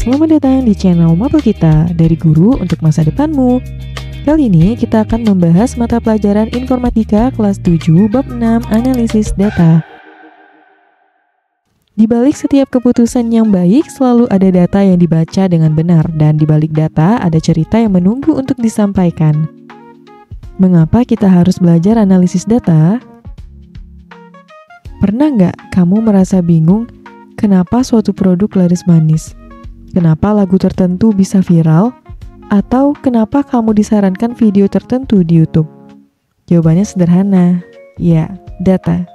Selamat datang di channel Mapel Kita, dari guru untuk masa depanmu. Kali ini kita akan membahas mata pelajaran Informatika kelas 7 bab 6 Analisis Data. Di balik setiap keputusan yang baik selalu ada data yang dibaca dengan benar, dan di balik data ada cerita yang menunggu untuk disampaikan. Mengapa kita harus belajar analisis data? Pernah nggak kamu merasa bingung kenapa suatu produk laris manis? Kenapa lagu tertentu bisa viral? Atau kenapa kamu disarankan video tertentu di YouTube? Jawabannya sederhana, ya, data.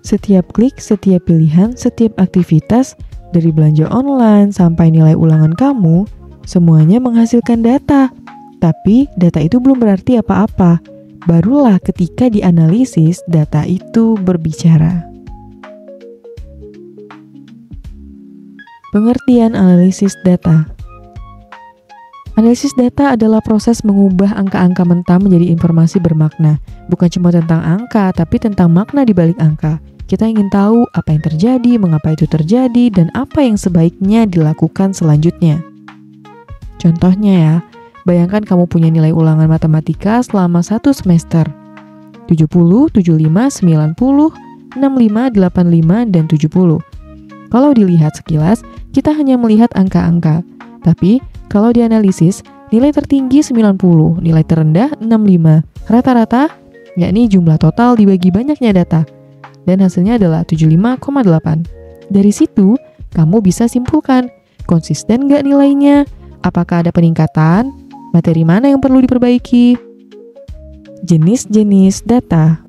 Setiap klik, setiap pilihan, setiap aktivitas, dari belanja online sampai nilai ulangan kamu, semuanya menghasilkan data. Tapi data itu belum berarti apa-apa. Barulah ketika dianalisis, data itu berbicara. Pengertian analisis data. Analisis data adalah proses mengubah angka-angka mentah menjadi informasi bermakna. Bukan cuma tentang angka, tapi tentang makna di balik angka. Kita ingin tahu apa yang terjadi, mengapa itu terjadi, dan apa yang sebaiknya dilakukan selanjutnya. Contohnya ya, bayangkan kamu punya nilai ulangan matematika selama 1 semester. 70, 75, 90, 65, 85, dan 70. Kalau dilihat sekilas, kita hanya melihat angka-angka. Tapi, kalau dianalisis, nilai tertinggi 90, nilai terendah 65. Rata-rata, yakni jumlah total dibagi banyaknya data. Dan hasilnya adalah 75,8. Dari situ, kamu bisa simpulkan, konsisten nggak nilainya? Apakah ada peningkatan? Materi mana yang perlu diperbaiki? Jenis-jenis data.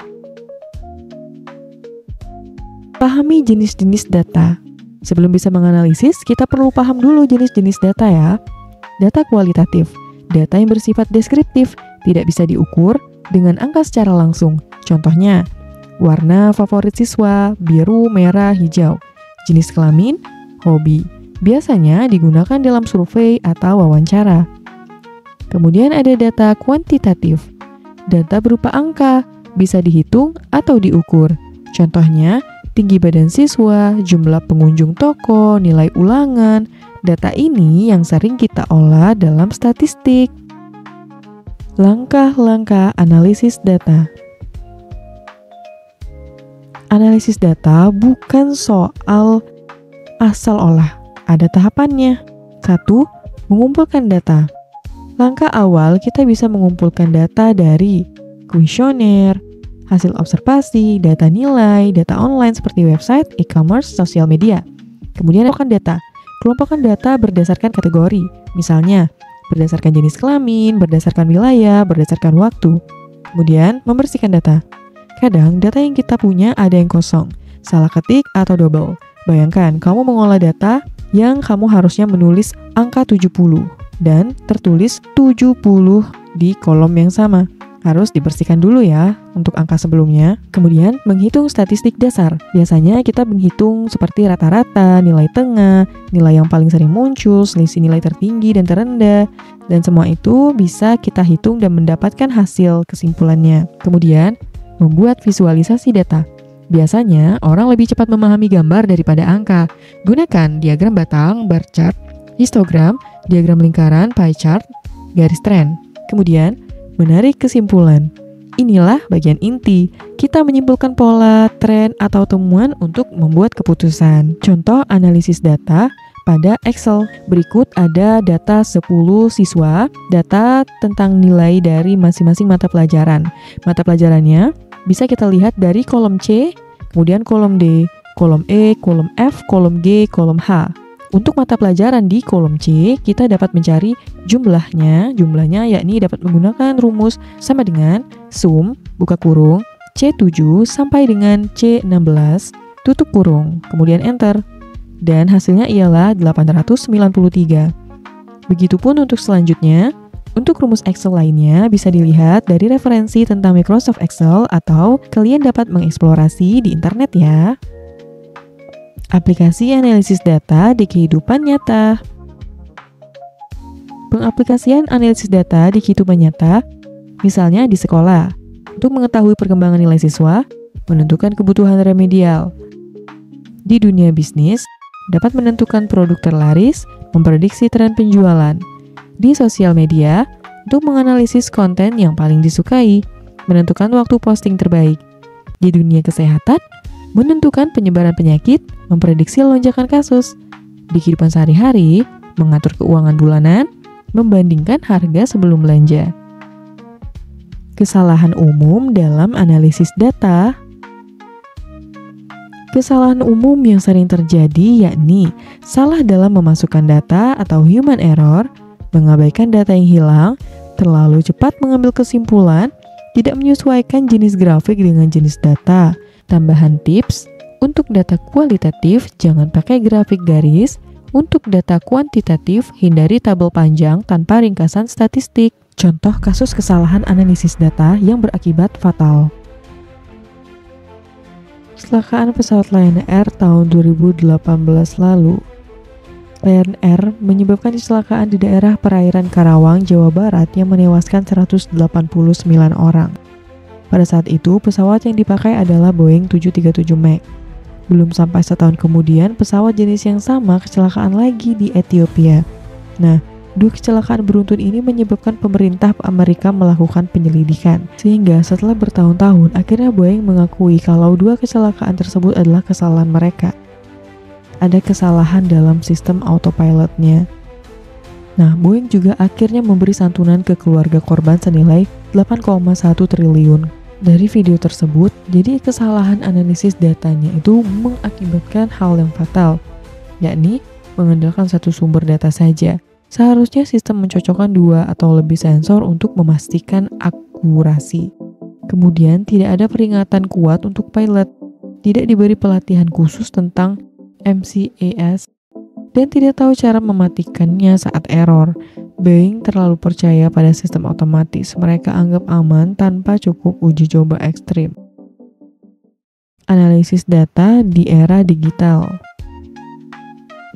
Pahami jenis-jenis data. Sebelum bisa menganalisis, kita perlu paham dulu jenis-jenis data ya. Data kualitatif, data yang bersifat deskriptif, tidak bisa diukur dengan angka secara langsung. Contohnya, warna favorit siswa, biru, merah, hijau. Jenis kelamin, hobi. Biasanya digunakan dalam survei atau wawancara. Kemudian ada data kuantitatif. Data berupa angka, bisa dihitung atau diukur. Contohnya, tinggi badan siswa, jumlah pengunjung toko, nilai ulangan. Data ini yang sering kita olah dalam statistik. Langkah-langkah analisis data. Analisis data bukan soal asal olah, ada tahapannya. 1. Mengumpulkan data. Langkah awal kita bisa mengumpulkan data dari kuesioner, hasil observasi, data nilai, data online seperti website, e-commerce, sosial media. Kemudian kelompokkan data berdasarkan kategori, misalnya berdasarkan jenis kelamin, berdasarkan wilayah, berdasarkan waktu. Kemudian membersihkan data. Kadang data yang kita punya ada yang kosong, salah ketik atau double. Bayangkan kamu mengolah data yang kamu harusnya menulis angka 70 dan tertulis 70 di kolom yang sama. Harus dibersihkan dulu ya untuk angka sebelumnya. Kemudian menghitung statistik dasar. Biasanya kita menghitung seperti rata-rata, nilai tengah, nilai yang paling sering muncul, selisih nilai tertinggi dan terendah. Dan semua itu bisa kita hitung dan mendapatkan hasil kesimpulannya. Kemudian membuat visualisasi data. Biasanya orang lebih cepat memahami gambar daripada angka. Gunakan diagram batang, bar chart, histogram, diagram lingkaran, pie chart, garis tren. Kemudian menarik kesimpulan. Inilah bagian inti. Kita menyimpulkan pola, tren, atau temuan untuk membuat keputusan. Contoh analisis data pada Excel. Berikut ada data 10 siswa, data tentang nilai dari masing-masing mata pelajaran. Mata pelajarannya bisa kita lihat dari kolom C, kemudian kolom D, kolom E, kolom F, kolom G, kolom H. Untuk mata pelajaran di kolom C, kita dapat mencari jumlahnya yakni dapat menggunakan rumus sama dengan sum, buka kurung, C7 sampai dengan C16, tutup kurung, kemudian enter. Dan hasilnya ialah 893. Begitupun untuk selanjutnya. Untuk rumus Excel lainnya bisa dilihat dari referensi tentang Microsoft Excel atau kalian dapat mengeksplorasi di internet ya. Aplikasi analisis data di kehidupan nyata. Pengaplikasian analisis data di kehidupan nyata, misalnya di sekolah, untuk mengetahui perkembangan nilai siswa, menentukan kebutuhan remedial. Di dunia bisnis, dapat menentukan produk terlaris, memprediksi tren penjualan. Di sosial media, untuk menganalisis konten yang paling disukai, menentukan waktu posting terbaik. Di dunia kesehatan, menentukan penyebaran penyakit, memprediksi lonjakan kasus. Di kehidupan sehari-hari, mengatur keuangan bulanan, membandingkan harga sebelum belanja. Kesalahan umum dalam analisis data. Kesalahan umum yang sering terjadi yakni salah dalam memasukkan data atau human error, mengabaikan data yang hilang, terlalu cepat mengambil kesimpulan, tidak menyesuaikan jenis grafik dengan jenis data. Tambahan tips, untuk data kualitatif jangan pakai grafik garis, untuk data kuantitatif hindari tabel panjang tanpa ringkasan statistik. Contoh kasus kesalahan analisis data yang berakibat fatal. Kecelakaan pesawat Lion Air tahun 2018 lalu. Lion Air menyebabkan kecelakaan di daerah perairan Karawang, Jawa Barat yang menewaskan 189 orang. Pada saat itu, pesawat yang dipakai adalah Boeing 737 MAX. Belum sampai setahun kemudian, pesawat jenis yang sama kecelakaan lagi di Ethiopia. Nah, dua kecelakaan beruntun ini menyebabkan pemerintah Amerika melakukan penyelidikan. Sehingga setelah bertahun-tahun, akhirnya Boeing mengakui kalau dua kecelakaan tersebut adalah kesalahan mereka. Ada kesalahan dalam sistem autopilotnya. Nah, Boeing juga akhirnya memberi santunan ke keluarga korban senilai 8,1 triliun. Dari video tersebut, jadi kesalahan analisis datanya itu mengakibatkan hal yang fatal, yakni mengandalkan satu sumber data saja. Seharusnya sistem mencocokkan dua atau lebih sensor untuk memastikan akurasi. Kemudian tidak ada peringatan kuat untuk pilot, tidak diberi pelatihan khusus tentang MCAS, dan tidak tahu cara mematikannya saat error. Boeing terlalu percaya pada sistem otomatis, mereka anggap aman tanpa cukup uji coba ekstrim. Analisis data di era digital.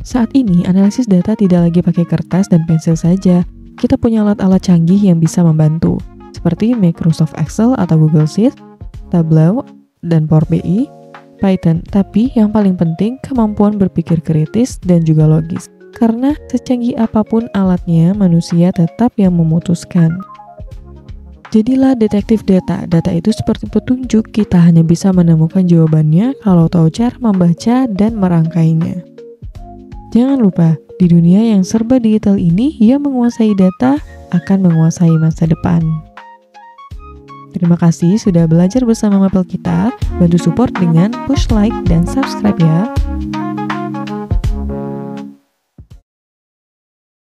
Saat ini, analisis data tidak lagi pakai kertas dan pensil saja. Kita punya alat-alat canggih yang bisa membantu, seperti Microsoft Excel atau Google Sheets, Tableau, dan Power BI, Python. Tapi yang paling penting, kemampuan berpikir kritis dan juga logis. Karena secanggih apapun alatnya, manusia tetap yang memutuskan. Jadilah detektif data. Data itu seperti petunjuk, kita hanya bisa menemukan jawabannya kalau tahu cara membaca dan merangkainya. Jangan lupa, di dunia yang serba digital ini, yang menguasai data akan menguasai masa depan. Terima kasih sudah belajar bersama Mapel kita. Bantu support dengan push like dan subscribe ya.